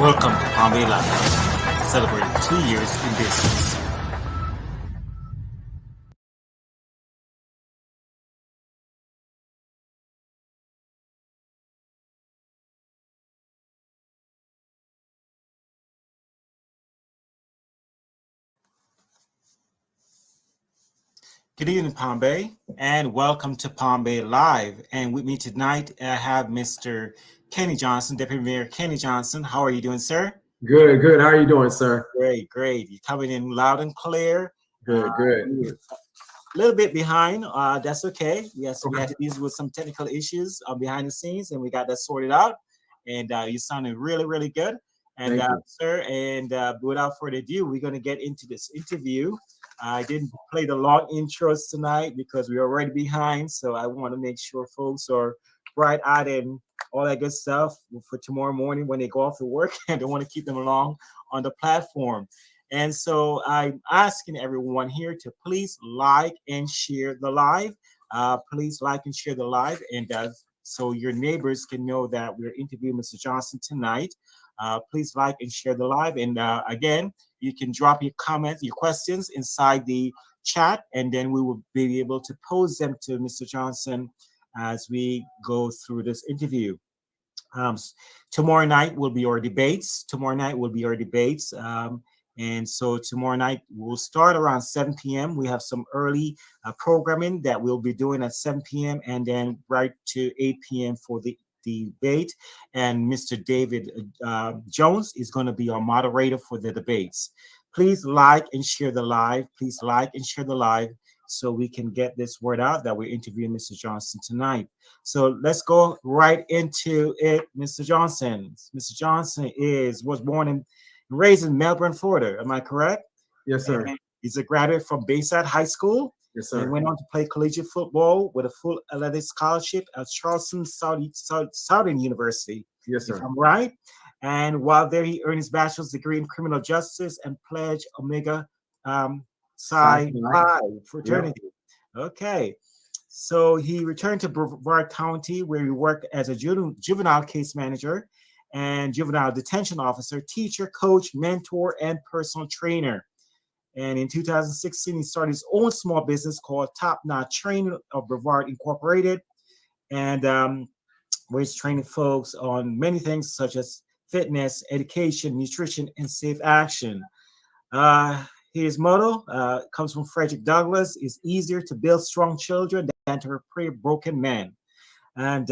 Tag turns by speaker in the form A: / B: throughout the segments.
A: Welcome to Palm Bay Live, celebrating 2 years in business. Good evening, Palm Bay, and welcome to Palm Bay Live. And with me tonight, I have Mr. Kenny Johnson, Deputy Mayor Kenny Johnson. How are you doing, sir?
B: Good, good. How are you doing, sir?
A: Great, great. You're coming in loud and clear.
B: Good, good.
A: A little bit behind. That's okay. Yes, we had to deal with some technical issues behind the scenes, and we got that sorted out. And you sounded really, really good. And
B: Thank you.
A: sir, and without further ado, we're going to get into this interview. I didn't play the long intros tonight because we're already behind. So I want to make sure folks are bright-eyed and all that good stuff for tomorrow morning when they go off to work, and don't want to keep them along on the platform. And so I'm asking everyone here to please like and share the live. Please like and share the live, and so your neighbors can know that we're interviewing Mr. Johnson tonight. Please like and share the live. And again, you can drop your comments, your questions inside the chat, and then we will be able to pose them to Mr. Johnson as we go through this interview. Tomorrow night will be our debates. And so tomorrow night we'll start around 7 p.m. We have some early programming that we'll be doing at 7 p.m. and then right to 8 p.m. for the debate. And Mr. David Jones is going to be our moderator for the debates. Please like and share the live. Please like and share the live so we can get this word out that we're interviewing Mr. Johnson tonight. So let's go right into it, Mr. Johnson. Mr. Johnson was born and raised in Melbourne, Florida. Am I correct?
B: Yes, sir.
A: And he's a graduate from Bayside High School.
B: Yes, sir.
A: And went on to play collegiate football with a full athletic scholarship at Charleston Southern University.
B: Yes, sir.
A: If I'm right. And while there, he earned his bachelor's degree in criminal justice and pledged Omega Psi Phi fraternity. Yep. Okay. So he returned to Brevard County, where he worked as a juvenile case manager and juvenile detention officer, teacher, coach, mentor, and personal trainer. And in 2016, he started his own small business called Top Notch Training of Brevard Incorporated, and where he's training folks on many things such as fitness, education, nutrition, and safe action. His motto comes from Frederick Douglass: "It's easier to build strong children than to repair broken men." And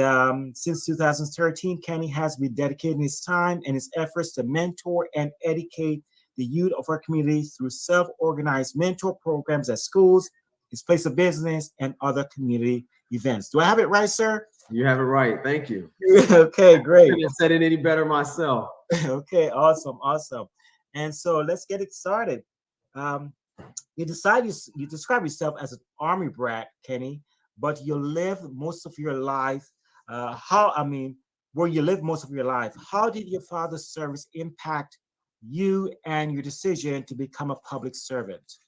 A: since 2013, Kenny has been dedicating his time and his efforts to mentor and educate the youth of our community through self-organized mentor programs at schools, his place of business, and other community events. Do I have it right, sir?
B: You have it right. Thank you.
A: Okay, great.
B: I couldn't have said it any better myself.
A: Okay, awesome. And so let's get it started. You describe yourself as an Army brat, Kenny, but you live most of your life. Where you live most of your life, how did your father's service impact you and your decision to become a public servant?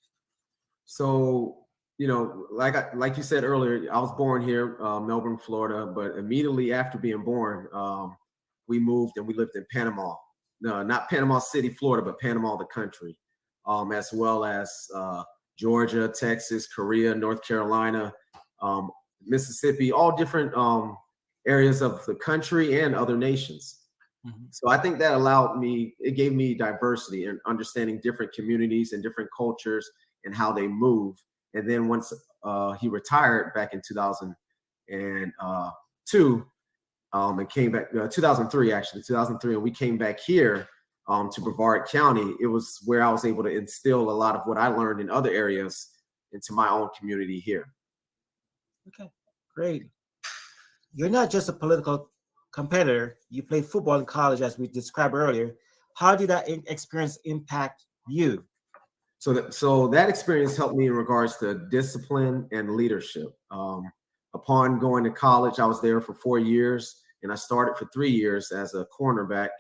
B: So, like you said earlier, I was born here, Melbourne, Florida, but immediately after being born, we moved and we lived in Panama. No, not Panama City, Florida, but Panama, the country, as well as Georgia, Texas, Korea, North Carolina, Mississippi, all different areas of the country and other nations. Mm-hmm. So I think that it gave me diversity and understanding different communities and different cultures and how they move. And then once he retired back in 2002 and came back, 2003, and we came back here to Brevard County, it was where I was able to instill a lot of what I learned in other areas into my own community here.
A: Okay, great. You're not just a political competitor. You played football in college, as we described earlier. How did that experience impact you?
B: So that experience helped me in regards to discipline and leadership. Upon going to college, I was there for 4 years, and I started for 3 years as a cornerback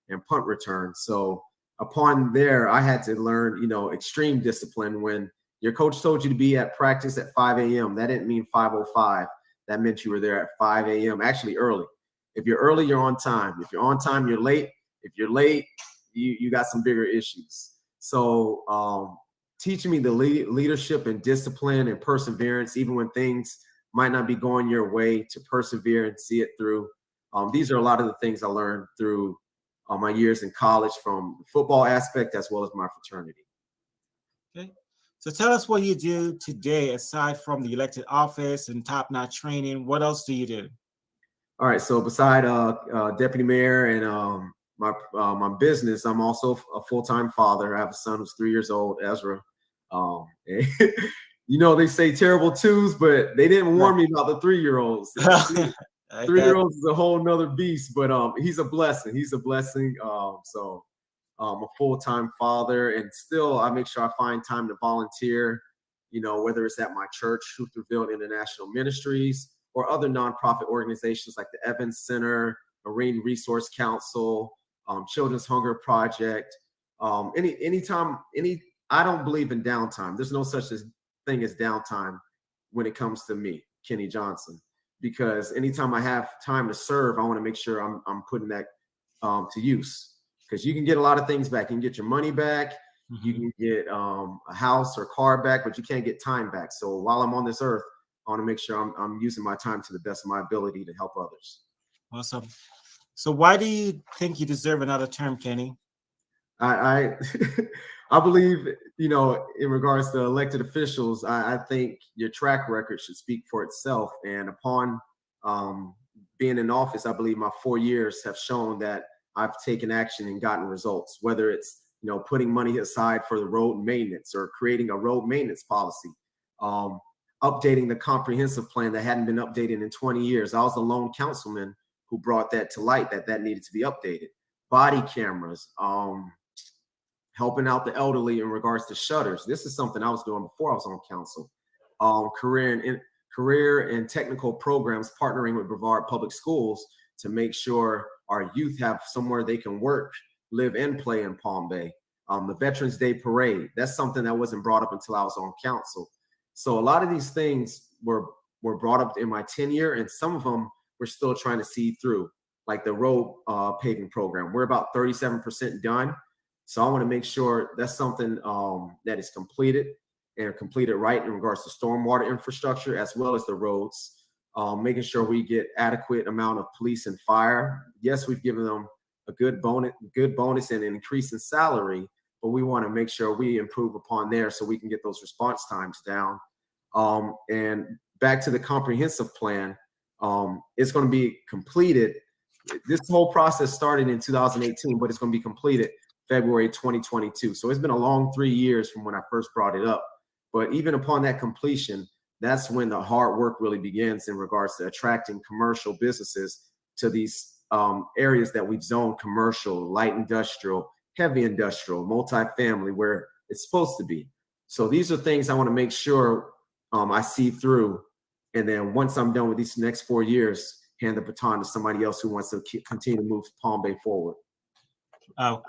B: and punt return. So upon there, I had to learn, extreme discipline. When your coach told you to be at practice at 5 a.m., that didn't mean 5:05. That meant you were there at 5 a.m., actually early. If you're early, you're on time. If you're on time, you're late, If you're late, you got some bigger issues. So teaching me the leadership and discipline and perseverance, even when things might not be going your way, to persevere and see it through. These are a lot of the things I learned through my years in college, from the football aspect as well as my fraternity.
A: Okay. So tell us what you do today, aside from the elected office and top-notch training. What else do you do?
B: All right. So beside deputy mayor and my business, I'm also a full-time father. I have a son who's 3 years old, Ezra. They say terrible twos, but they didn't warn me about the 3-year-olds. 3-year-olds is a whole nother beast, but he's a blessing. He's a blessing. So I'm a full-time father, and still I make sure I find time to volunteer, whether it's at my church, Truth Revealed International Ministries, or other nonprofit organizations like the Evans Center, Marine Resource Council, Children's Hunger Project. I don't believe in downtime. There's no such thing as downtime when it comes to me, Kenny Johnson, because anytime I have time to serve, I want to make sure I'm putting that to use, because you can get a lot of things back. You can get your money back. Mm-hmm. You can get a house or car back, but you can't get time back. So while I'm on this earth, I want to make sure I'm using my time to the best of my ability to help others.
A: Awesome. So why do you think you deserve another term, Kenny?
B: I believe, in regards to elected officials, I think your track record should speak for itself. And upon being in office, I believe my 4 years have shown that I've taken action and gotten results, whether it's, putting money aside for the road maintenance, or creating a road maintenance policy, updating the comprehensive plan that hadn't been updated in 20 years. I was the lone councilman who brought that to light, that needed to be updated. Body cameras, helping out the elderly in regards to shutters. This is something I was doing before I was on council. Career and technical programs, partnering with Brevard Public Schools to make sure our youth have somewhere they can work, live, and play in Palm Bay. The Veterans Day Parade, that's something that wasn't brought up until I was on council. So a lot of these things were brought up in my tenure, and some of them we're still trying to see through, like the road paving program. We're about 37% done. So I want to make sure that's something that is completed, and completed right, in regards to stormwater infrastructure as well as the roads, making sure we get adequate amount of police and fire. Yes, we've given them a good bonus and an increase in salary, but we want to make sure we improve upon there so we can get those response times down. And back to the comprehensive plan, it's going to be completed. This whole process started in 2018, but it's going to be completed February 2022. So it's been a long 3 years from when I first brought it up. But even upon that completion, that's when the hard work really begins in regards to attracting commercial businesses to these areas that we've zoned commercial, light industrial, heavy industrial, multifamily, where it's supposed to be. So these are things I want to make sure I see through. And then once I'm done with these next 4 years, hand the baton to somebody else who wants to continue to move Palm Bay forward.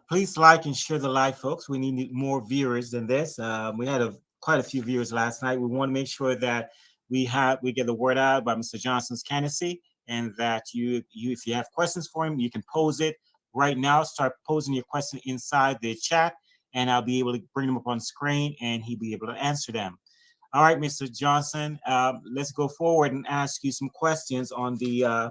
A: Please like and share the live, folks. We need more viewers than this. We had quite a few viewers last night. We want to make sure that we get the word out about Mr. Johnson's candidacy, and that you if you have questions for him, you can pose it right now. Start posing your question inside the chat, and I'll be able to bring them up on screen, and he'll be able to answer them. All right, Mr. Johnson, let's go forward and ask you some questions on the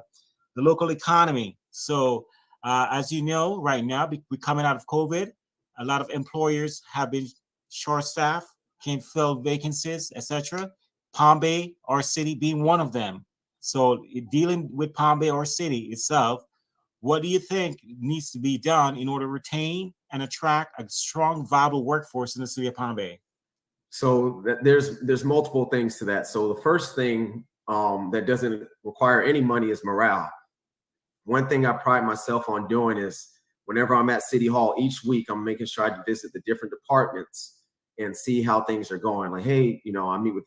A: local economy. So, as you know, right now, we're coming out of COVID. A lot of employers have been short-staffed, can't fill vacancies, etc. Palm Bay, our city, being one of them. So, dealing with Palm Bay, our city itself, what do you think needs to be done in order to retain and attract a strong, viable workforce in the city of Palm Bay?
B: So there's multiple things to that. So the first thing that doesn't require any money is morale. One thing I pride myself on doing is, whenever I'm at City Hall each week, I'm making sure I visit the different departments and see how things are going. Like, hey, I meet with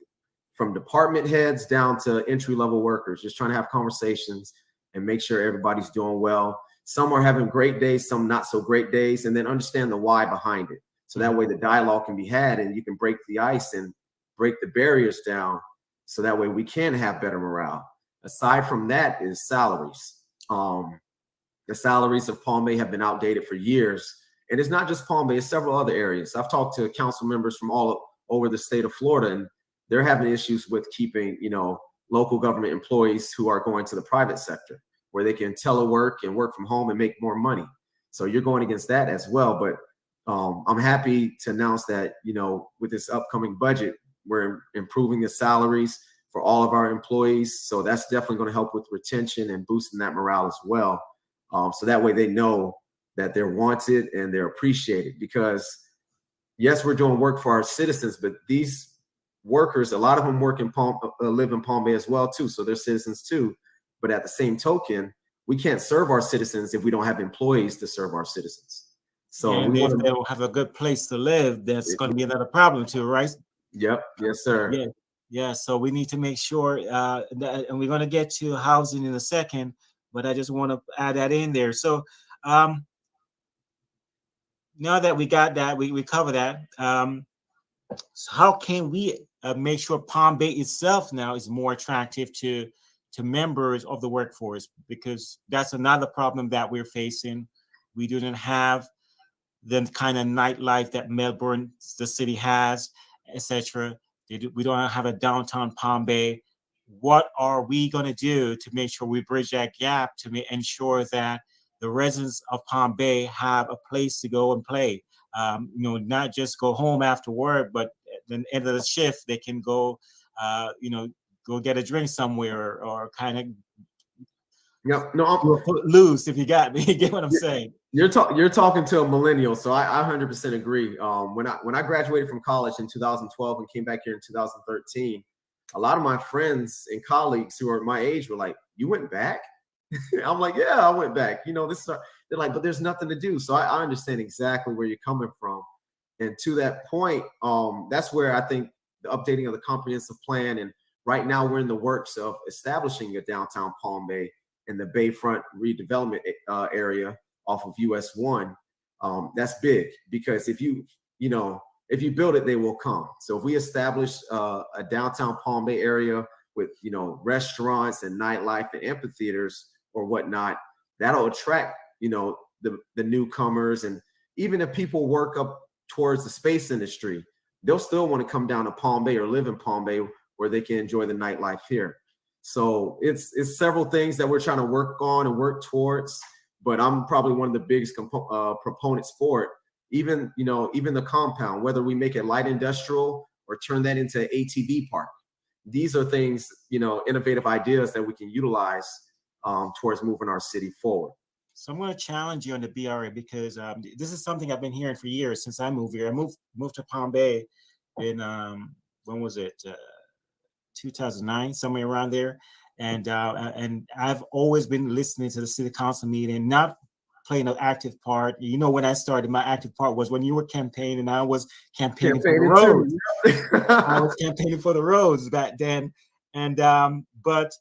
B: from department heads down to entry-level workers, just trying to have conversations and make sure everybody's doing well. Some are having great days, some not so great days, and then understand the why behind it. So that way the dialogue can be had, and you can break the ice and break the barriers down, so that way we can have better morale. Aside from that is salaries. The salaries of Palm Bay have been outdated for years. And it's not just Palm Bay, it's several other areas. I've talked to council members from all over the state of Florida, and they're having issues with keeping, local government employees who are going to the private sector where they can telework and work from home and make more money. So you're going against that as well. But I'm happy to announce that, with this upcoming budget, we're improving the salaries for all of our employees. So that's definitely going to help with retention and boosting that morale as well. So that way they know that they're wanted and they're appreciated, because yes, we're doing work for our citizens, but these workers, a lot of them live in Palm Bay as well too. So they're citizens too. But at the same token, we can't serve our citizens if we don't have employees to serve our citizens. So
A: and if they don't have a good place to live, that's going to be another problem too, right?
B: Yep. Yes, sir.
A: Yeah. Yeah. So we need to make sure that, and we're going to get to housing in a second, but I just want to add that in there. So now that we got that, we cover that. So how can we make sure Palm Bay itself now is more attractive to members of the workforce? Because that's another problem that we're facing. We didn't have the kind of nightlife that Melbourne, the city, has, etc. We don't have a downtown Palm Bay. What are we going to do to make sure we bridge that gap to ensure that the residents of Palm Bay have a place to go and play? Not just go home after work, but at the end of the shift, they can go, go get a drink somewhere or kind of loose, if you got me. You get what I'm saying?
B: You're talking to a millennial, so I 100% agree. When I graduated from college in 2012 and came back here in 2013, a lot of my friends and colleagues who are my age were like, "You went back?" I'm like, "Yeah, I went back." They're like, "But there's nothing to do." So I understand exactly where you're coming from. And to that point, that's where I think the updating of the comprehensive plan, and right now we're in the works of establishing a downtown Palm Bay in the Bayfront redevelopment area off of US 1. That's big, because if you build it, they will come. So if we establish a downtown Palm Bay area with, restaurants and nightlife and amphitheaters or whatnot, that'll attract, the newcomers. And even if people work up towards the space industry, they'll still want to come down to Palm Bay or live in Palm Bay where they can enjoy the nightlife here. So it's several things that we're trying to work on and work towards, but I'm probably one of the biggest proponents for it. Even the compound, whether we make it light industrial or turn that into an ATV park, these are things, innovative ideas that we can utilize towards moving our city forward.
A: So I'm going to challenge you on the BRA, because this is something I've been hearing for years since I moved here. I moved to Palm Bay in when was it? 2009, somewhere around there. And I've always been listening to the city council meeting, not playing an active part. When I started, my active part was when you were campaigning. I was campaigning for the roads. I was campaigning for the roads back then. And but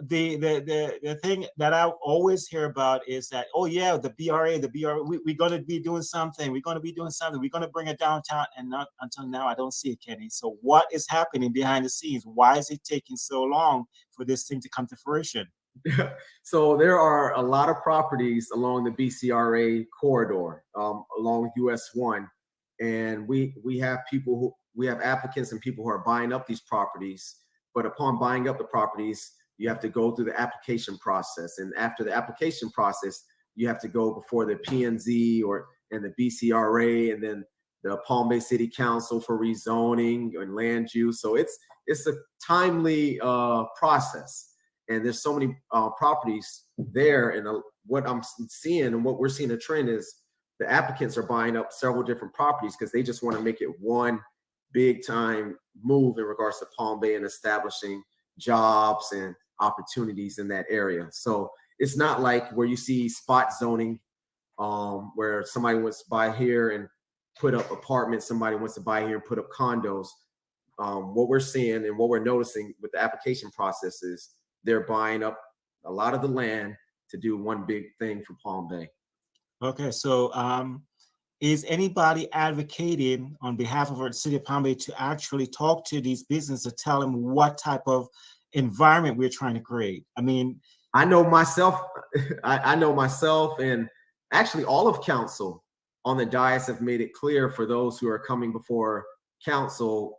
A: the thing that I always hear about is that, oh yeah, the BRA, we're going to be doing something. We're going to be doing something. We're going to bring it downtown. And not until now, I don't see it, Kenny. So what is happening behind the scenes? Why is it taking so long for this thing to come to fruition?
B: So there are a lot of properties along the BCRA corridor, along US 1. And we have applicants and people who are buying up these properties. But upon buying up the properties, you have to go through the application process. And after the application process, you have to go before the P&Z and the BCRA, and then the Palm Bay City Council for rezoning and land use. So it's a timely process. And there's so many properties there. And what I'm seeing and what we're seeing a trend is the applicants are buying up several different properties because they just want to make it one big time move in regards to Palm Bay and establishing jobs and opportunities in that area. So it's not like where you see spot zoning, where somebody wants to buy here and put up apartments, somebody wants to buy here and put up condos. What we're seeing and what we're noticing with the application process is they're buying up a lot of the land to do one big thing for Palm Bay.
A: Okay, so is anybody advocating on behalf of the city of Palm Bay to actually talk to these businesses to tell them what type of environment we're trying to create? I mean,
B: I know myself. I know myself, and actually all of council on the dais have made it clear for those who are coming before council,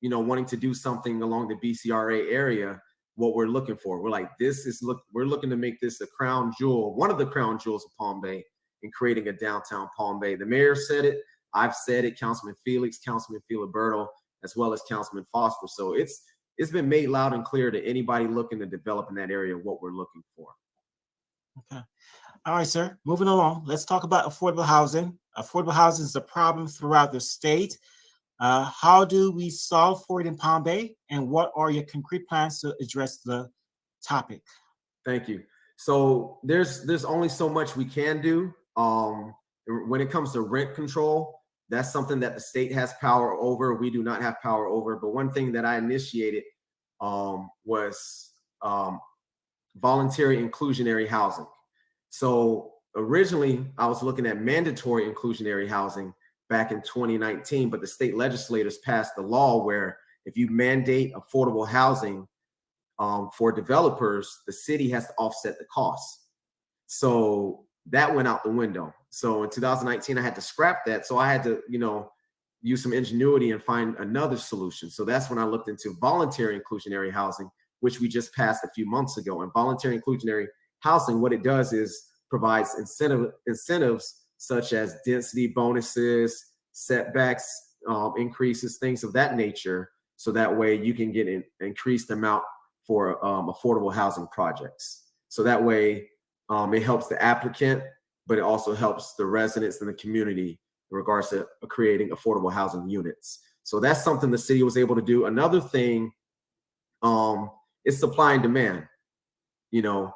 B: wanting to do something along the BCRA area, what we're looking for. We're like, we're looking to make this a crown jewel, one of the crown jewels of Palm Bay, in creating a downtown Palm Bay. The mayor said it, I've said it, Councilman Felix, Councilman Filiberto, as well as Councilman Foster. So it's been made loud and clear to anybody looking to develop in that area what we're looking for.
A: Okay. All right, sir. Moving along. Let's talk about affordable housing. Affordable housing is a problem throughout the state. How do we solve for it in Palm Bay? And what are your concrete plans to address the topic?
B: Thank you. So there's only so much we can do. When it comes to rent control, that's something that the state has power over. We do not have power over. But one thing that I initiated was voluntary inclusionary housing. So originally, I was looking at mandatory inclusionary housing back in 2019, but the state legislators passed the law where if you mandate affordable housing for developers, the city has to offset the costs. So that went out the window. So in 2019, I had to scrap that. So I had to, use some ingenuity and find another solution. So that's when I looked into voluntary inclusionary housing, which we just passed a few months ago. And voluntary inclusionary housing, what it does is provides incentives such as density bonuses, setbacks, increases, things of that nature. So that way you can get an increased amount for affordable housing projects. So that way it helps the applicant, but it also helps the residents in the community in regards to creating affordable housing units. So that's something the city was able to do. Another thing is supply and demand, and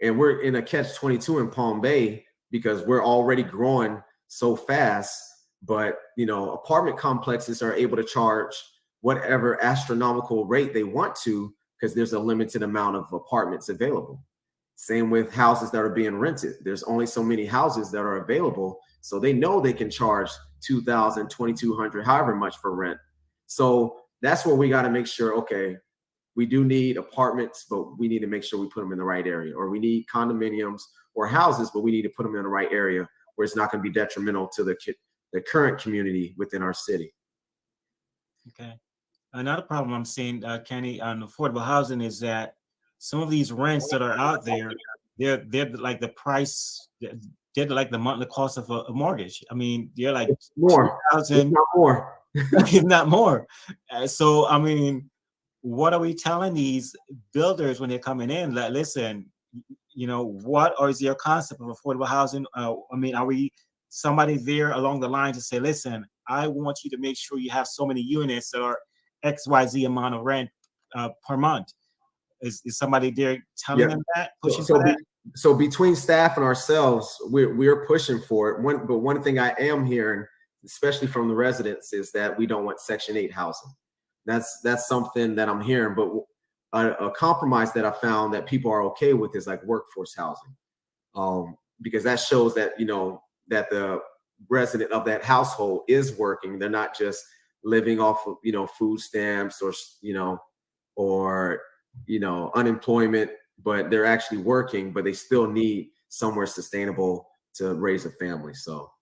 B: we're in a catch-22 in Palm Bay because we're already growing so fast, but apartment complexes are able to charge whatever astronomical rate they want to because there's a limited amount of apartments available. Same with houses that are being rented. There's only so many houses that are available, so they know they can charge $2,000, $2,200, however much for rent. So that's where we got to make sure, okay, we do need apartments, but we need to make sure we put them in the right area, or we need condominiums or houses, but we need to put them in the right area where it's not going to be detrimental to the current community within our city.
A: Okay. Another problem I'm seeing, Kenny, on affordable housing is that some of these rents that are out there, they're like the price, they're like the monthly cost of a mortgage. I mean, they're like
B: more,
A: $2,000,
B: not more,
A: if not more. So, I mean, what are we telling these builders when they're coming in? Like, listen, what is your concept of affordable housing? I mean, are we somebody there along the line to say, listen, I want you to make sure you have so many units that are XYZ amount of rent per month? Is somebody there telling them that, pushing for that?
B: So between staff and ourselves, we're pushing for it. But one thing I am hearing, especially from the residents, is that we don't want Section 8 housing. That's something that I'm hearing. But a compromise that I found that people are okay with is like workforce housing, because that shows that that the resident of that household is working. They're not just living off of food stamps or unemployment, but they're actually working, but they still need somewhere sustainable to raise a family. So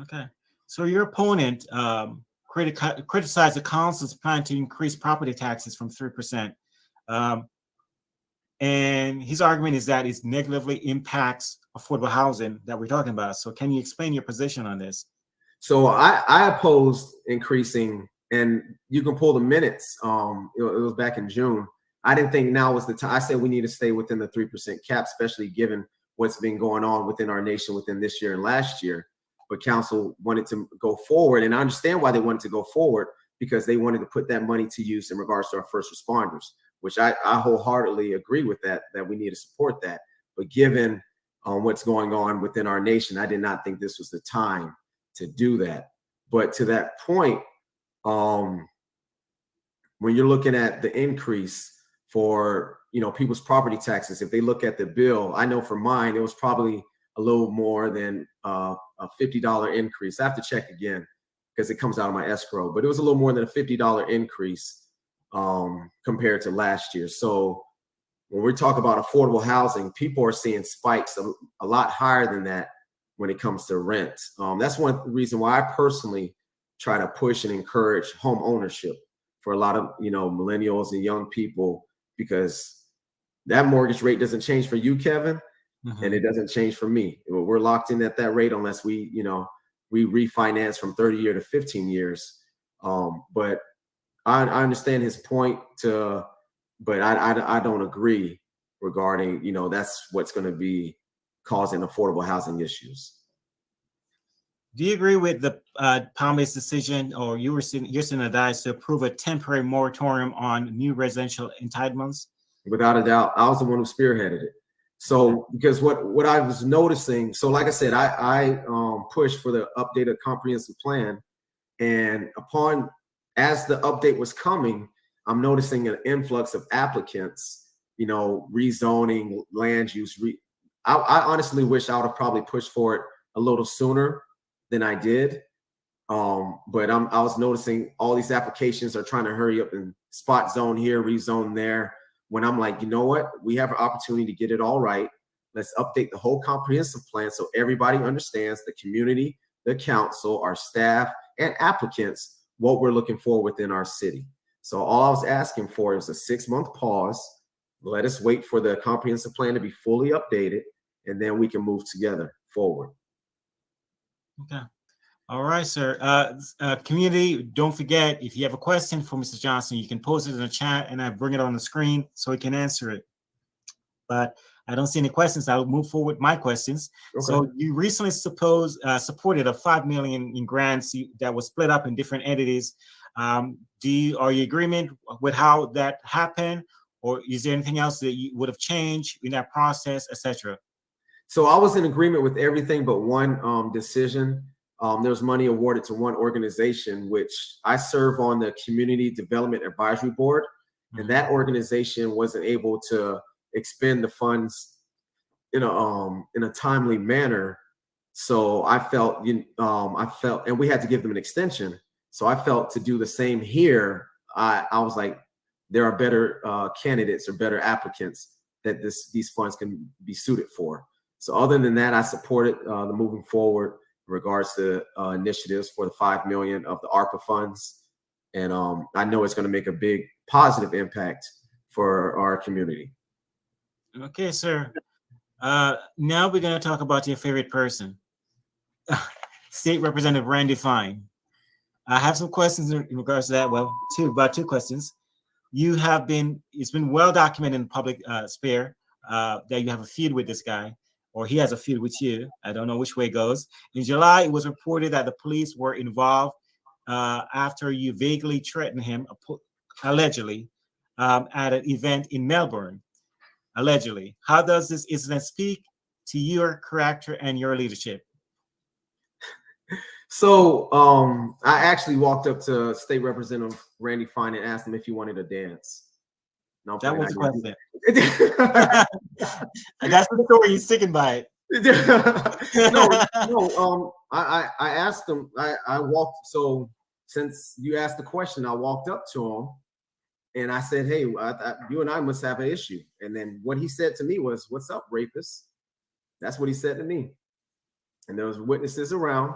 A: okay, so your opponent criticized the council's plan to increase property taxes from 3%, and his argument is that it negatively impacts affordable housing that we're talking about. So can you explain your position on this?
B: So I opposed increasing, and you can pull the minutes. It was back in June. I didn't think now was the time. I said we need to stay within the 3% cap, especially given what's been going on within our nation within this year and last year. But council wanted to go forward, and I understand why they wanted to go forward, because they wanted to put that money to use in regards to our first responders, which I wholeheartedly agree with that we need to support that. But given what's going on within our nation, I did not think this was the time to do that. But to that point, when you're looking at the increase for people's property taxes, if they look at the bill, I know for mine it was probably a little more than a $50 increase. I have to check again because it comes out of my escrow, but it was a little more than a $50 increase compared to last year. So when we talk about affordable housing, people are seeing spikes a lot higher than that when it comes to rent. That's one reason why I personally try to push and encourage home ownership for a lot of, millennials and young people, because that mortgage rate doesn't change for you, Kevin, and it doesn't change for me. We're locked in at that rate unless we refinance from 30 years to 15 years. But I understand his point but I don't agree regarding, that's what's going to be causing affordable housing issues.
A: Do you agree with the Palm Bay's decision, or you're seeing advice to approve a temporary moratorium on new residential entitlements?
B: Without a doubt, I was the one who spearheaded it. So because what I was noticing, so like I said, I pushed for the updated comprehensive plan, and as the update was coming, I'm noticing an influx of applicants, rezoning, land use. I honestly wish I would have probably pushed for it a little sooner than I did. But I was noticing all these applications are trying to hurry up and spot zone here, rezone there. When I'm like, you know what? We have an opportunity to get it all right. Let's update the whole comprehensive plan so everybody understands, the community, the council, our staff, and applicants, what we're looking for within our city. So all I was asking for is a 6-month pause. Let us wait for the comprehensive plan to be fully updated, and then we can move together forward.
A: Okay. All right, sir. Community, don't forget, if you have a question for Mr. Johnson, you can post it in the chat and I bring it on the screen so he can answer it. But I don't see any questions. I'll move forward with my questions. Okay. So you recently supported a $5 million in grants that was split up in different entities. Are you in agreement with how that happened, or is there anything else that you would have changed in that process, etc.?
B: So I was in agreement with everything but one decision. There was money awarded to one organization, which I serve on the Community Development Advisory Board, and that organization wasn't able to expend the funds in a timely manner. So I felt, and we had to give them an extension. So I felt to do the same here. I was like, there are better candidates or better applicants that these funds can be suited for. So other than that, I supported the moving forward in regards to initiatives for the $5 million of the ARPA funds. And I know it's going to make a big positive impact for our community.
A: Okay, sir. Now we're going to talk about your favorite person, State Representative Randy Fine. I have some questions in regards to that. Well, about two questions. It's been well documented in the public sphere that you have a feud with this guy, or he has a feud with you. I don't know which way it goes. In July, it was reported that the police were involved after you vaguely threatened him, allegedly, at an event in Melbourne. Allegedly. How does this incident speak to your character and your leadership?
B: So I actually walked up to State Representative Randy Fine and asked him if he wanted to dance.
A: No, that was the question. That's the story. He's sticking by it.
B: No. I asked him. I walked. So since you asked the question, I walked up to him and I said, "Hey, you and I must have an issue." And then what he said to me was, "What's up, rapist?" That's what he said to me. And there was witnesses around.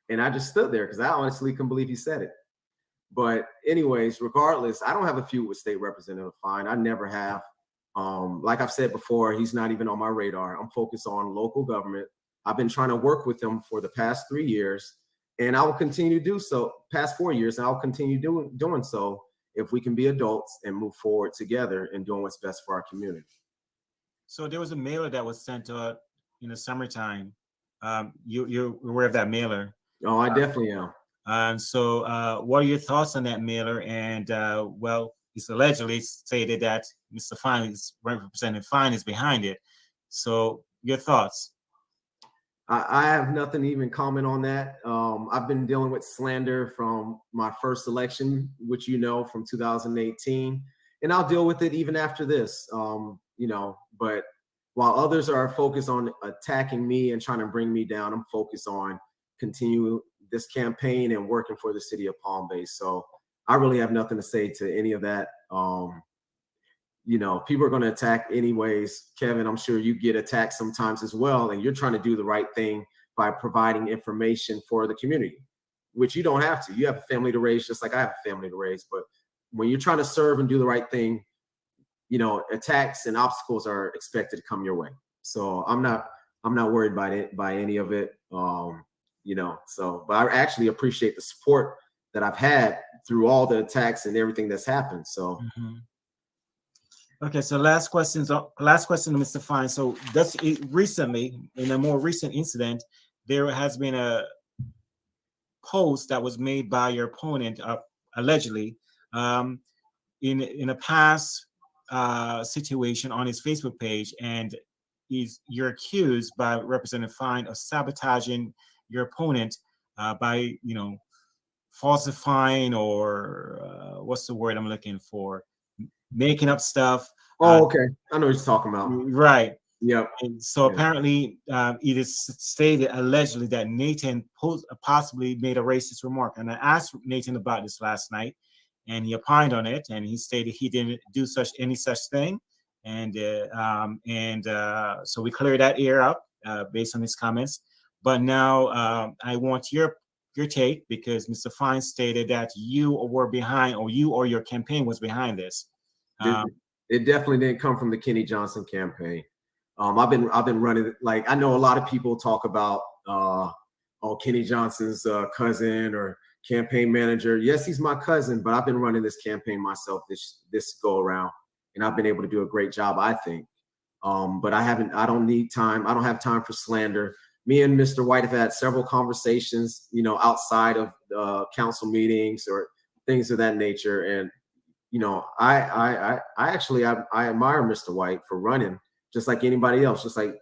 B: And I just stood there because I honestly couldn't believe he said it. But anyways, regardless, I don't have a feud with State Representative Fine. I never have. Like I've said before, he's not even on my radar. I'm focused on local government. I've been trying to work with him for the past 3 years, and I will continue to do so. Past 4 years, and I'll continue doing so if we can be adults and move forward together and doing what's best for our community.
A: So there was a mailer that was sent out in the summertime. You're aware of that mailer?
B: Oh, I definitely am.
A: So what are your thoughts on that mailer? And well, it's allegedly stated that Mr. Fine, Representative Fine, is behind it. So your thoughts?
B: I have nothing to even comment on that. I've been dealing with slander from my first election, which from 2018, and I'll deal with it even after this. But while others are focused on attacking me and trying to bring me down, I'm focused on continue this campaign and working for the city of Palm Bay. So I really have nothing to say to any of that. people are going to attack anyways. Kevin, I'm sure you get attacked sometimes as well, and you're trying to do the right thing by providing information for the community, which you don't have to. You have a family to raise, just like I have a family to raise. But when you're trying to serve and do the right thing, attacks and obstacles are expected to come your way. So I'm not worried by any of it. But I actually appreciate the support that I've had through all the attacks and everything that's happened. So.
A: Okay, so last question to Mr. Fine. So recently, in a more recent incident, there has been a post that was made by your opponent, allegedly, in a past situation on his Facebook page, and you're accused by Representative Fine of sabotaging your opponent by falsifying, or what's the word I'm looking for? Making up stuff.
B: Oh, okay. I know what you're talking about.
A: Right.
B: Yep.
A: And so apparently, it is stated allegedly that Nathan possibly made a racist remark. And I asked Nathan about this last night, and he opined on it, and he stated he didn't do any such thing. And so we cleared that air up based on his comments. But now I want your take, because Mr. Fine stated that you were behind, or you or your campaign was behind this.
B: It definitely didn't come from the Kenny Johnson campaign. I've been running, like, I know a lot of people talk about Kenny Johnson's cousin or campaign manager. Yes, he's my cousin, but I've been running this campaign myself this go around, and I've been able to do a great job, I think. But I don't need time. I don't have time for slander. Me and Mr. White have had several conversations, outside of council meetings or things of that nature. And, I admire Mr. White for running, just like anybody else, just like,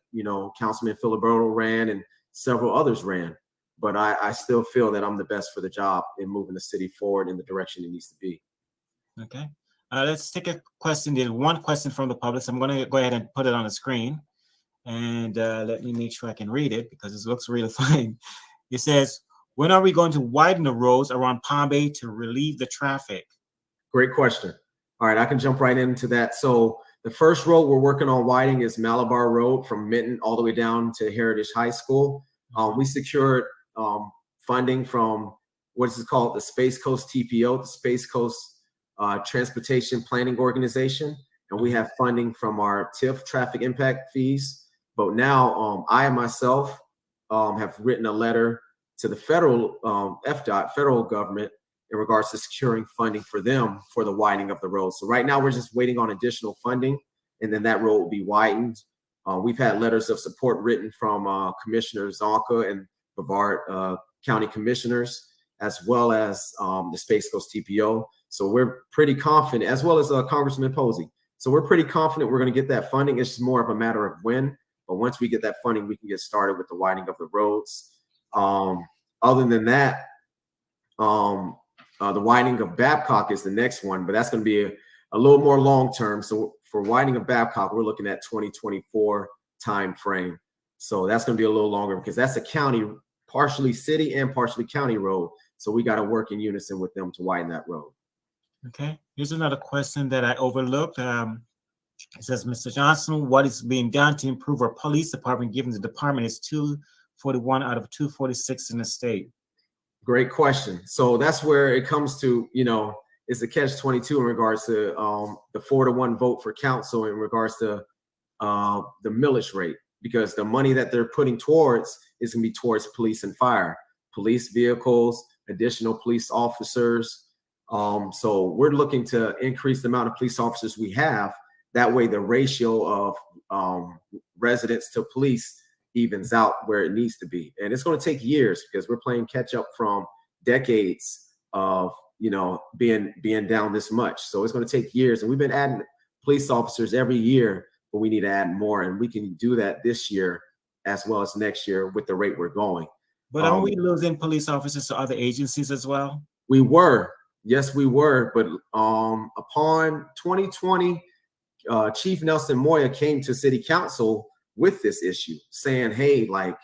B: Councilman Filiberto ran and several others ran. But I still feel that I'm the best for the job in moving the city forward in the direction it needs to be.
A: Okay. Let's take a question. There's one question from the public. So I'm going to go ahead and put it on the screen. And let me make sure I can read it, because it looks really fine. It says, when are we going to widen the roads around Palm Bay to relieve the traffic?
B: Great question. All right, I can jump right into that. So the first road we're working on widening is Malabar Road from Minton all the way down to Heritage High School. We secured funding from what is it called? The Space Coast TPO, the Space Coast Transportation Planning Organization. And we have funding from our TIF, traffic impact fees. But now I myself have written a letter to the federal FDOT, federal government, in regards to securing funding for them for the widening of the road. So right now we're just waiting on additional funding, and then that road will be widened. We've had letters of support written from Commissioner Zonka and Brevard County Commissioners, as well as the Space Coast TPO. So we're pretty confident, as well as Congressman Posey. So we're pretty confident we're going to get that funding. It's just more of a matter of when. But once we get that funding, we can get started with the widening of the roads. Other than that, the widening of Babcock is the next one, but that's going to be a little more long term. So for widening of Babcock, we're looking at 2024 time frame. So that's going to be a little longer, because that's a county, partially city and partially county road. So we got to work in unison with them to widen that road.
A: Okay. Here's another question that I overlooked. It says, Mr. Johnson, what is being done to improve our police department, given the department is 241 out of 246 in the state?
B: Great question. So that's where it comes to, it's a catch-22 in regards to the 4-to-1 vote for council in regards to the millage rate, because the money that they're putting towards is going to be towards police and fire, police vehicles, additional police officers. So we're looking to increase the amount of police officers we have. That way the ratio of residents to police evens out where it needs to be. And it's going to take years, because we're playing catch up from decades of, being down this much. So it's going to take years. And we've been adding police officers every year, but we need to add more. And we can do that this year as well as next year with the rate we're going.
A: But are we losing police officers to other agencies as well?
B: We were. Yes, we were. But upon 2020, Chief Nelson Moya came to city council with this issue, saying, hey, like,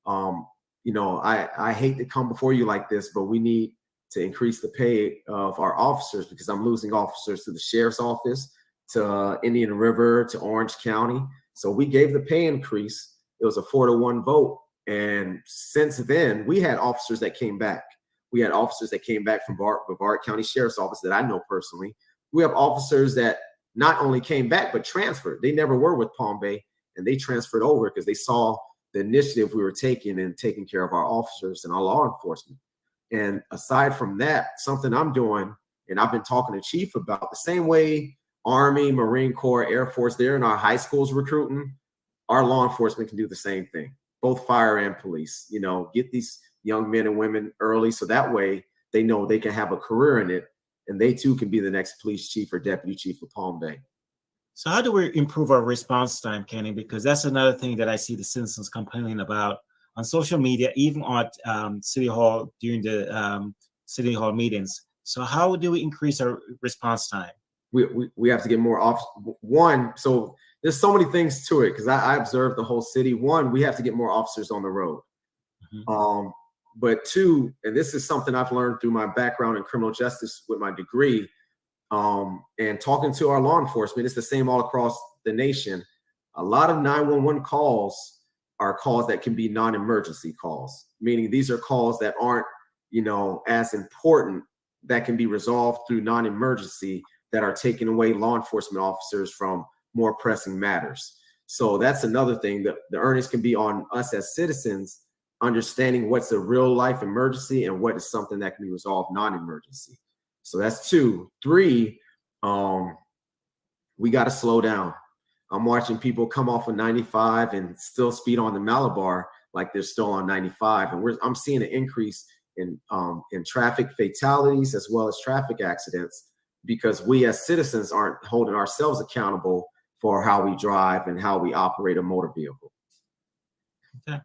B: I hate to come before you like this, but we need to increase the pay of our officers, because I'm losing officers to the sheriff's office, to Indian River to Orange County. So we gave the pay increase. It was a 4-1 vote. And since then, we had officers that came back. We had officers that came back from Brevard County Sheriff's Office that I know personally. We have officers that not only came back, but transferred. They never were with Palm Bay, and they transferred over because they saw the initiative we were taking and taking care of our officers and our law enforcement. And aside from that, something I'm doing, and I've been talking to Chief about, the same way Army, Marine Corps, Air Force, they're in our high schools recruiting, our law enforcement can do the same thing, both fire and police. You know, get these young men and women early so that way they know they can have a career in it, and they too can be the next police chief or deputy chief of Palm Bay.
A: So how do we improve our response time, Kenny? Because that's another thing that I see the citizens complaining about on social media, even at City Hall during the City Hall meetings. So how do we increase our response time?
B: We have to get more off. One, so there's so many things to it because I observed the whole city. One, we have to get more officers on the road. Mm-hmm. But two, and this is something I've learned through my background in criminal justice with my degree, and talking to our law enforcement, it's the same all across the nation. A lot of 911 calls are calls that can be non-emergency calls, meaning these are calls that aren't, as important, that can be resolved through non-emergency, that are taking away law enforcement officers from more pressing matters. So that's another thing that the earnings can be on us as citizens, understanding what's a real life emergency and what is something that can be resolved non-emergency. So that's two. Three, we got to slow down. I'm watching people come off of 95 and still speed on the Malabar like they're still on 95. And I'm seeing an increase in traffic fatalities as well as traffic accidents because we as citizens aren't holding ourselves accountable for how we drive and how we operate a motor vehicle.
A: Okay.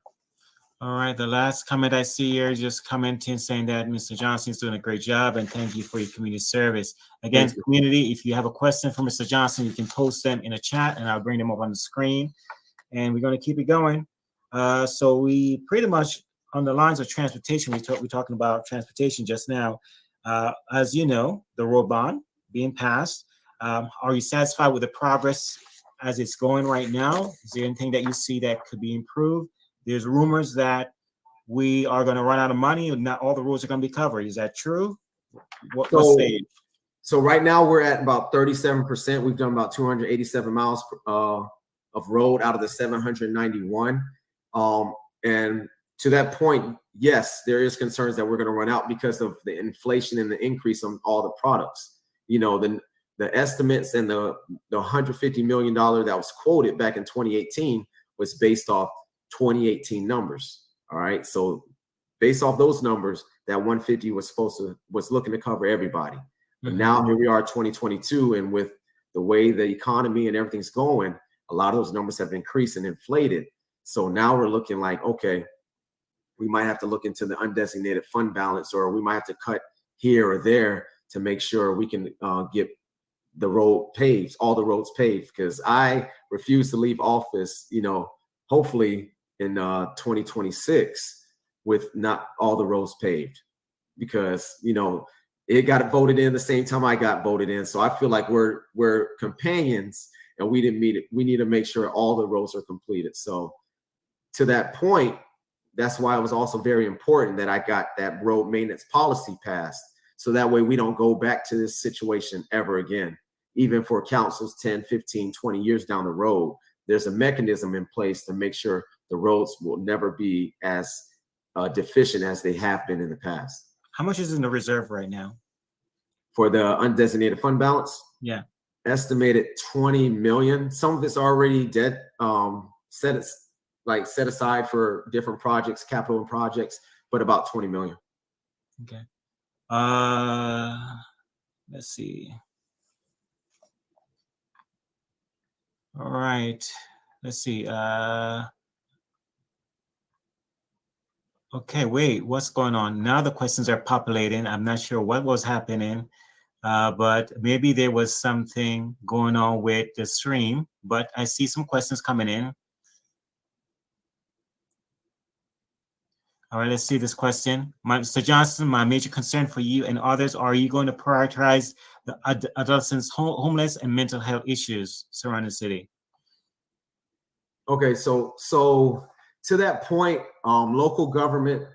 A: All right. The last comment I see here is just commenting saying that Mr. Johnson is doing a great job and thank you for your community service. Again, community, if you have a question for Mr. Johnson, you can post them in a chat and I'll bring them up on the screen. And we're going to keep it going. So we pretty much on the lines of transportation, we're talking about transportation just now. As you know, the road bond being passed. Are you satisfied with the progress as it's going right now? Is there anything that you see that could be improved? There's rumors that we are going to run out of money and not all the roads are going to be covered. Is that true? What stage?
B: So right now we're at about 37%. We've done about 287 miles of road out of the 791. And to that point, yes, there is concerns that we're going to run out because of the inflation and the increase on all the products. The estimates and the $150 million that was quoted back in 2018 was based off 2018 numbers. All right. So based off those numbers, that 150 was looking to cover everybody. But now here we are 2022. And with the way the economy and everything's going, a lot of those numbers have increased and inflated. So now we're looking like, okay, we might have to look into the undesignated fund balance, or we might have to cut here or there to make sure we can get the road paved, all the roads paved, because I refuse to leave office, hopefully in 2026 with not all the roads paved, because, it got voted in the same time I got voted in. So I feel like we're companions and we didn't meet it. We need to make sure all the roads are completed. So to that point, that's why it was also very important that I got that road maintenance policy passed. So that way we don't go back to this situation ever again. Even for councils 10, 15, 20 years down the road, there's a mechanism in place to make sure the roads will never be as deficient as they have been in the past.
A: How much is in the reserve right now?
B: For the undesignated fund balance?
A: Yeah.
B: Estimated 20 million. Some of it's already dead, set aside for different projects, capital projects, but about 20 million.
A: Okay. Let's see. All right. Let's see. Okay, wait, what's going on? Now the questions are populating. I'm not sure what was happening, but maybe there was something going on with the stream, but I see some questions coming in. All right, let's see this question. Mr. Johnson, my major concern for you and others, are you going to prioritize the adolescents homeless and mental health issues surrounding the city?
B: Okay, so to that point, local government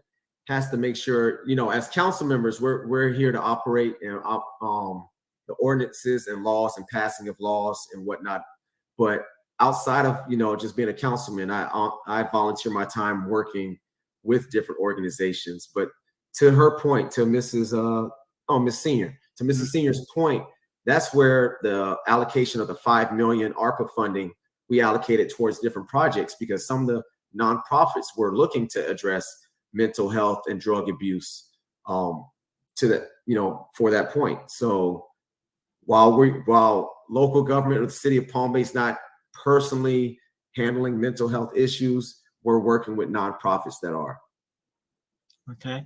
B: has to make sure, as council members, we're here to operate and the ordinances and laws and passing of laws and whatnot. But outside of just being a councilman, I volunteer my time working with different organizations. But to her point, to Mrs. Senior's point, that's where the allocation of the $5 million ARPA funding we allocated towards different projects, because some of the nonprofits were looking to address mental health and drug abuse to that, for that point. So while local government of the city of Palm Bay is not personally handling mental health issues, we're working with nonprofits that are.
A: Okay.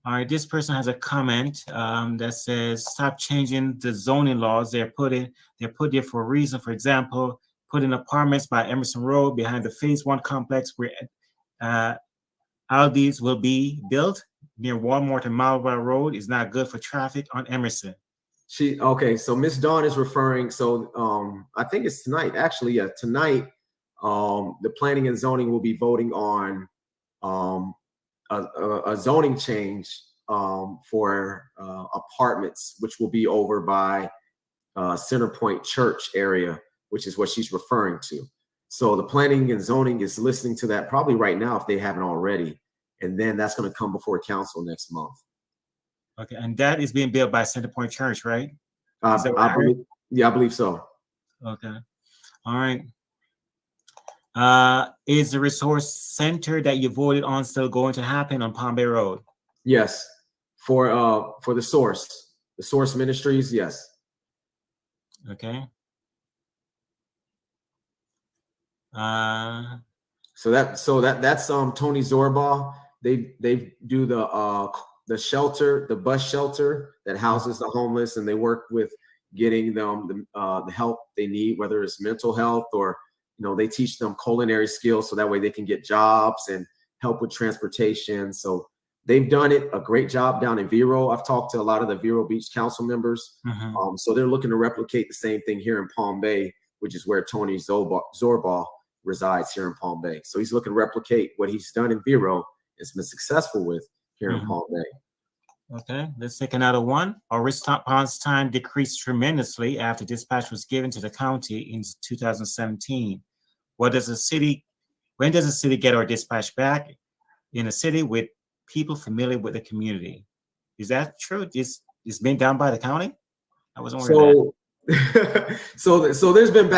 A: All right. This person has a comment that says, "Stop changing the zoning laws. They're put there for a reason. For example, putting apartments by Emerson Road behind the Phase 1 complex where Aldi's will be built near Walmart and Malvern Road is not good for traffic on Emerson."
B: So Miss Dawn is referring. So I think it's tonight. Actually, yeah, tonight. The planning and zoning will be voting on a zoning change for apartments, which will be over by Centerpoint Church area, which is what she's referring to. So the planning and zoning is listening to that probably right now if they haven't already, and then that's going to come before council next month.
A: Okay, and that is being built by Centerpoint Church, right?
B: I believe so.
A: Okay, all right. Is the resource center that you voted on still going to happen on Palm Bay Road?
B: Yes, for the Source Ministries, yes.
A: Okay.
B: So that's Tony Zorbaugh. They do the shelter, the bus shelter that houses the homeless, and they work with getting them the help they need, whether it's mental health or they teach them culinary skills so that way they can get jobs and help with transportation. So they've done a great job down in Vero. I've talked to a lot of the Vero Beach council members.
A: Mm-hmm.
B: So they're looking to replicate the same thing here in Palm Bay, which is where Tony Zorbaugh resides here in Palm Bay. So he's looking to replicate what he's done in Vero, has been successful with here in Palm Bay.
A: Okay, let's take another one. Our response time decreased tremendously after dispatch was given to the county in 2017. When does the city get our dispatch back in a city with people familiar with the community? Is that true? It's been done by the county? I wasn't aware of
B: that. So there's been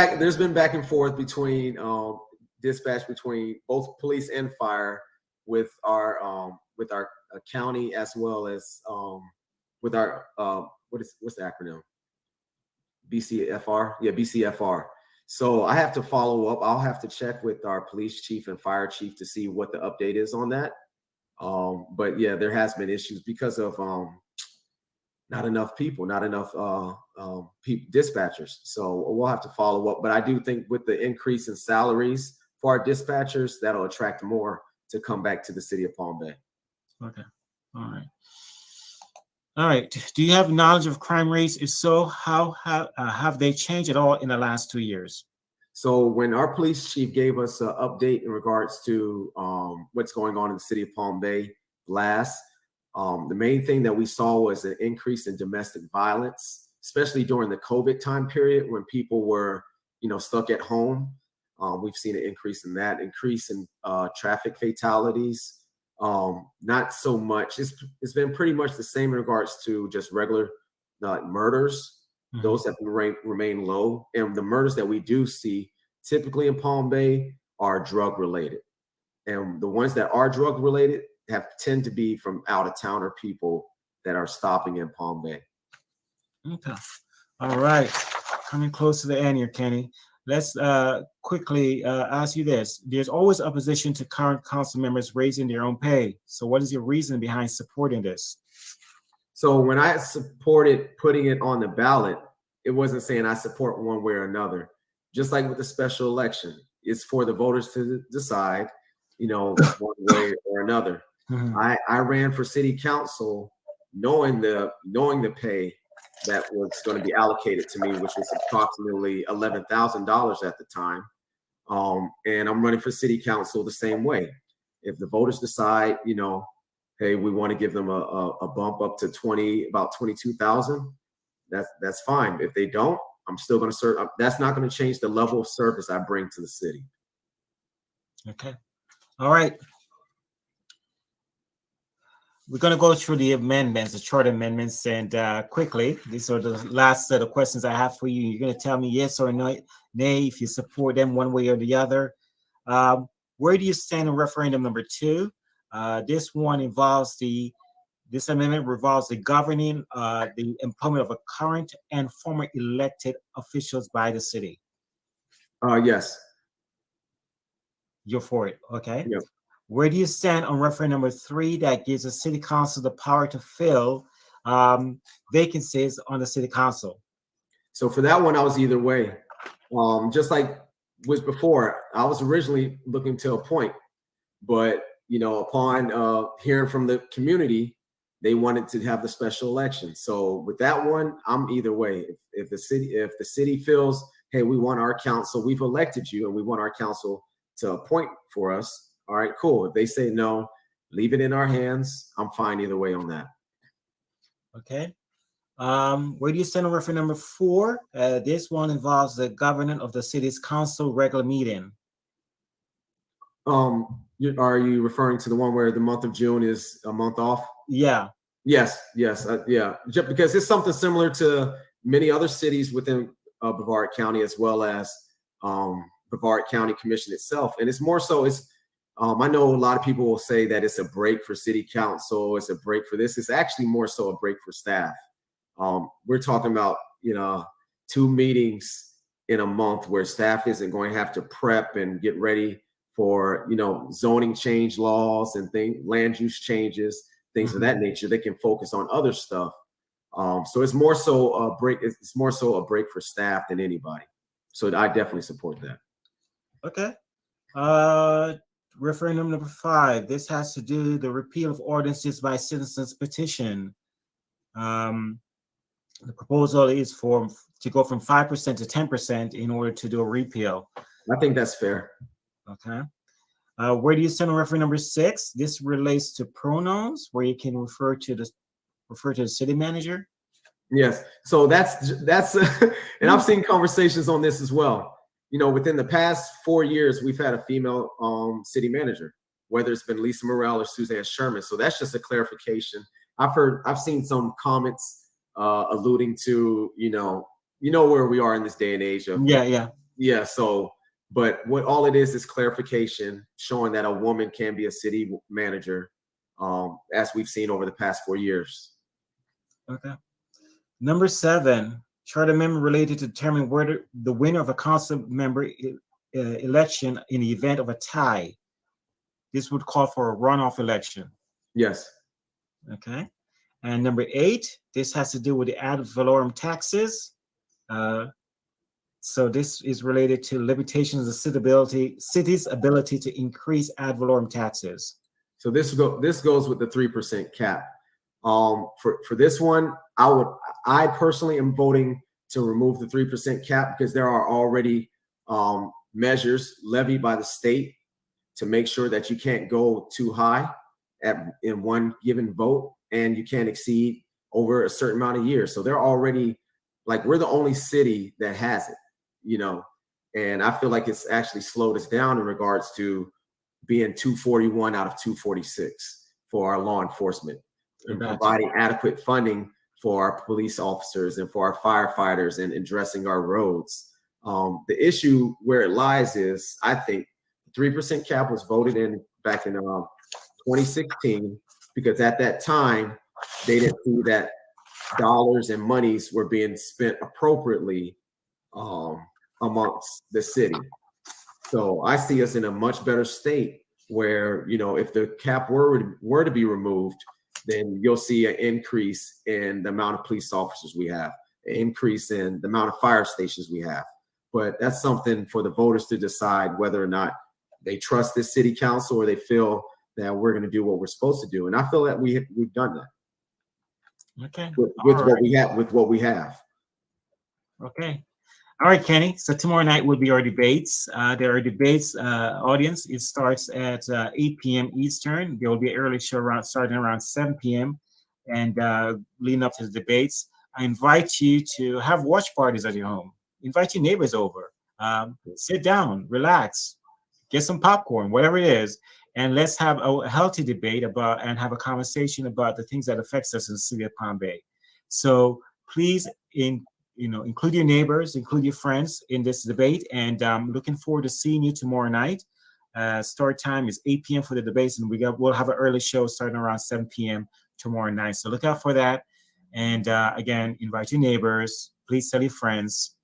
B: back and forth between dispatch between both police and fire with our county, as well as with our what's the acronym? BCFR? Yeah, BCFR. So I have to follow up. I'll have to check with our police chief and fire chief to see what the update is on that. But yeah, there has been issues because of not enough people, not enough dispatchers. So we'll have to follow up. But I do think with the increase in salaries for our dispatchers, that'll attract more to come back to the city of Palm Bay.
A: Okay. All right. Do you have knowledge of crime rates? If so, how have they changed at all in the last 2 years?
B: So when our police chief gave us an update in regards to what's going on in the city of Palm Bay last, the main thing that we saw was an increase in domestic violence, especially during the COVID time period when people were, stuck at home. We've seen an increase in that, increase in traffic fatalities. Not so much. It's been pretty much the same in regards to just regular murders. Mm-hmm. Those have remain low. And the murders that we do see typically in Palm Bay are drug related. And the ones that are drug related tend to be from out of town or people that are stopping in Palm Bay.
A: Okay. All right. Coming close to the end here, Kenny. Let's quickly ask you this. There's always opposition to current council members raising their own pay. So what is your reason behind supporting this?
B: So when I supported putting it on the ballot, it wasn't saying I support one way or another. Just like with the special election, it's for the voters to decide, one way or another. Mm-hmm. I ran for city council knowing the pay that was going to be allocated to me, which was approximately $11,000 at the time. And I'm running for city council the same way. If the voters decide, hey, we want to give them a bump up to about 22,000, that's fine. If they don't, I'm still going to serve. That's not going to change the level of service I bring to the city.
A: Okay. All right. We're going to go through the amendments, the charter amendments, and quickly, these are the last set of questions I have for you. You're going to tell me yes or no, nay, if you support them one way or the other. Where do you stand on referendum number 2? This amendment revolves the governing, the employment of a current and former elected officials by the city.
B: Yes.
A: You're for it, okay?
B: Yep.
A: Where do you stand on referendum number 3 that gives the city council the power to fill vacancies on the city council?
B: So for that one, I was either way. Just like was before, I was originally looking to appoint, but upon hearing from the community, they wanted to have the special election. So with that one, I'm either way. If the city feels, hey, we want our council, we've elected you, and we want our council to appoint for us. All right, cool. If they say no, leave it in our hands. I'm fine either way on that.
A: Okay. Where do you stand on referendum number 4? This one involves the governance of the city's council regular meeting.
B: Are you referring to the one where the month of June is a month off?
A: Yeah.
B: Yes. Yeah. Just because it's something similar to many other cities within Brevard County, as well as Brevard County Commission itself. And it's more so, I know a lot of people will say that it's a break for city council, it's a break for this. It's actually more so a break for staff. We're talking about, 2 meetings in a month where staff isn't going to have to prep and get ready for, zoning change laws and land use changes, things of that nature. They can focus on other stuff. So it's more so a break. It's more so a break for staff than anybody. So I definitely support that.
A: Okay. Referendum number 5. This has to do the repeal of ordinances by citizens petition. The proposal is to go from 5% to 10% in order to do a repeal.
B: I think that's fair.
A: Okay. Where do you stand on referendum number 6? This relates to pronouns, where you can refer to the city manager.
B: Yes. So that's and I've seen conversations on this as well. Within the past 4 years, we've had a female city manager, whether it's been Lisa Morrell or Suzanne Sherman. So that's just a clarification. I've seen some comments alluding to, where we are in this day and age of yeah. So, but what all it is clarification, showing that a woman can be a city manager, as we've seen over the past 4 years.
A: Okay. Number 7. Charter amendment related to determine whether the winner of a council member election in the event of a tie. This would call for a runoff election.
B: Yes.
A: Okay. And number 8, this has to do with the ad valorem taxes. So this is related to limitations of city's ability to increase ad valorem taxes.
B: So this goes with the 3% cap. For this one, I personally am voting to remove the 3% cap because there are already measures levied by the state to make sure that you can't go too high in one given vote, and you can't exceed over a certain amount of years. So they're already, we're the only city that has it, and I feel like it's actually slowed us down in regards to being 241 out of 246 for our law enforcement. And providing adequate funding for our police officers and for our firefighters and addressing our roads. The issue where it lies is, I think, the 3% cap was voted in back in 2016 because at that time they didn't see that dollars and monies were being spent appropriately amongst the city. So I see us in a much better state where, if the cap were to be removed, then you'll see an increase in the amount of police officers we have, an increase in the amount of fire stations we have. But that's something for the voters to decide whether or not they trust this city council or they feel that we're going to do what we're supposed to do. And I feel that we've done that.
A: Okay.
B: with what we have. With what we have.
A: Okay. All right, Kenny. So tomorrow night will be our debates. There are debates, audience. It starts at 8 p.m. Eastern. There will be an early show starting around 7 p.m. and leading up to the debates. I invite you to have watch parties at your home. Invite your neighbors over. Sit down, relax, get some popcorn, whatever it is, and let's have a healthy debate about and have a conversation about the things that affects us in the city of Palm Bay. So please, include your neighbors, include your friends in this debate, and looking forward to seeing you tomorrow night. Start time is 8 p.m. for the debates, and we'll have an early show starting around 7 p.m. tomorrow night. So look out for that. And again, invite your neighbors. Please tell your friends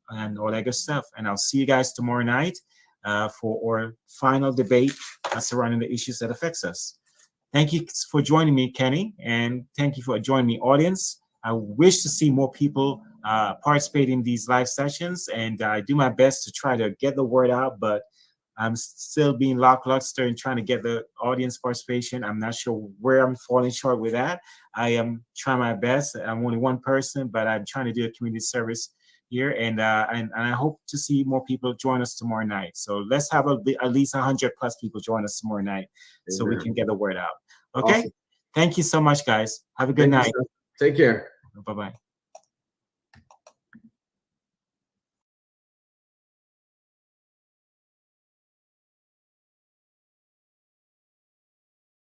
A: and all that good stuff. And I'll see you guys tomorrow night for our final debate surrounding the issues that affects us. Thank you for joining me, Kenny, and thank you for joining me, audience. I wish to see more people participate in these live sessions, and I do my best to try to get the word out, but I'm still being lackluster in trying to get the audience participation. I'm not sure where I'm falling short with that. I am trying my best. I'm only one person, but I'm trying to do a community service here, and I hope to see more people join us tomorrow night. So let's have at least 100 plus people join us tomorrow night, so we can get the word out. Okay. Awesome. Thank you so much, guys. Have a good night.
B: Take care.
A: Bye-bye.